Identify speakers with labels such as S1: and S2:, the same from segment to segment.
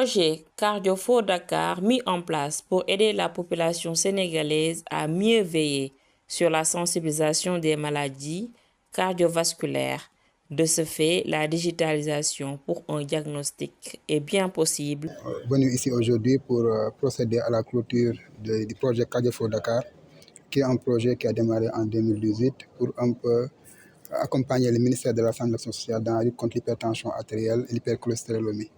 S1: projet Cardio Dakar mis en place pour aider la population sénégalaise à mieux veiller sur la sensibilisation des maladies cardiovasculaires. De ce fait, la digitalisation pour un diagnostic est bien possible.
S2: Venu ici aujourd'hui pour procéder à la clôture du projet Cardio Dakar, qui est un projet qui a démarré en 2018 pour un peu accompagner le ministère de la Santé et de l'Action sociale dans la lutte contre l'hypertension artérielle et l'hypercholestérolémie.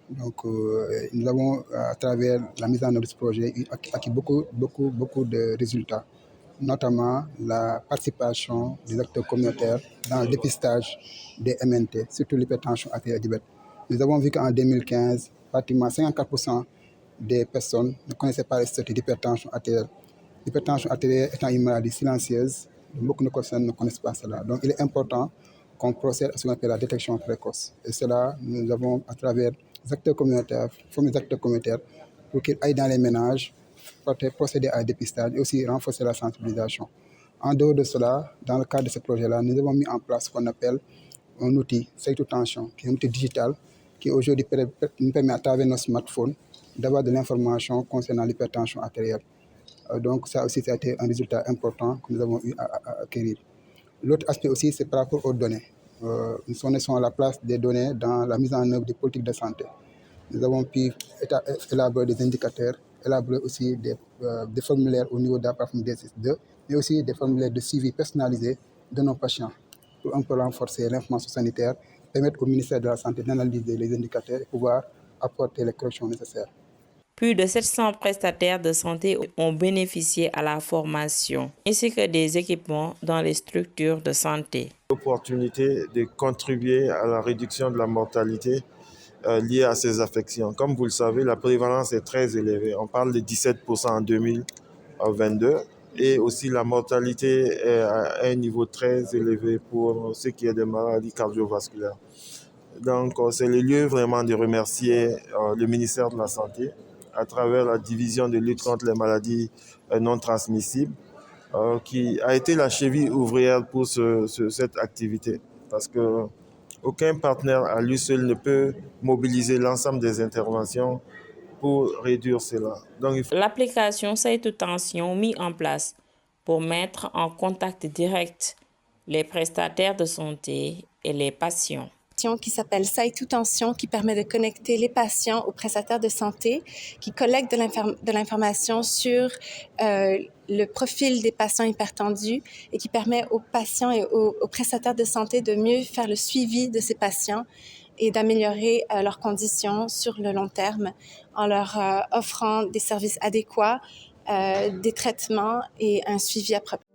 S2: Donc, nous avons, à travers la mise en œuvre de ce projet, acquis beaucoup de résultats, notamment la participation des acteurs communautaires dans le dépistage des MNT, surtout l'hypertension artérielle et diabète. Nous avons vu qu'en 2015, pratiquement 54% des personnes ne connaissaient pas les statuts d'hypertension artérielle. L'hypertension artérielle étant une maladie silencieuse, beaucoup de personnes ne connaissent pas cela. Donc, il est important qu'on procède à ce qu'on appelle la détection précoce. Et cela, nous avons, à travers les acteurs communautaires, formé des acteurs communautaires pour qu'ils aillent dans les ménages, procéder à un dépistage et aussi renforcer la sensibilisation. En dehors de cela, dans le cadre de ce projet-là, nous avons mis en place ce qu'on appelle un outil Saytu Tension, qui est un outil digital qui aujourd'hui nous permet à travers nos smartphones d'avoir de l'information concernant l'hypertension artérielle. Donc ça aussi, ça a été un résultat important que nous avons eu à acquérir. L'autre aspect aussi, c'est par rapport aux données. Nous connaissons la place des données dans la mise en œuvre des politiques de santé. Nous avons pu élaborer des indicateurs, élaborer aussi des formulaires au niveau de la plateforme DSS2, mais aussi des formulaires de suivi personnalisés de nos patients pour un peu renforcer l'information sanitaire, permettre au ministère de la Santé d'analyser les indicateurs et pouvoir apporter les corrections nécessaires.
S1: Plus de 700 prestataires de santé ont bénéficié à la formation, ainsi que des équipements dans les structures de santé.
S3: L'opportunité de contribuer à la réduction de la mortalité liée à ces affections. Comme vous le savez, la prévalence est très élevée. On parle de 17% en 2022 et aussi la mortalité est à un niveau très élevé pour ce qui est des maladies cardiovasculaires. Donc, c'est le lieu vraiment de remercier le ministère de la Santé à travers la division de lutte contre les maladies non transmissibles qui a été la cheville ouvrière pour cette activité. Parce que aucun partenaire à lui seul ne peut mobiliser l'ensemble des interventions pour réduire cela. Donc,
S1: l'application Saytu Tension mise en place pour mettre en contact direct les prestataires de santé et les patients.
S4: Qui s'appelle Saytu Tension, qui permet de connecter les patients aux prestataires de santé, qui collecte de l'information sur le profil des patients hypertendus et qui permet aux patients et aux prestataires de santé de mieux faire le suivi de ces patients et d'améliorer leurs conditions sur le long terme en leur offrant des services adéquats, des traitements et un suivi approprié.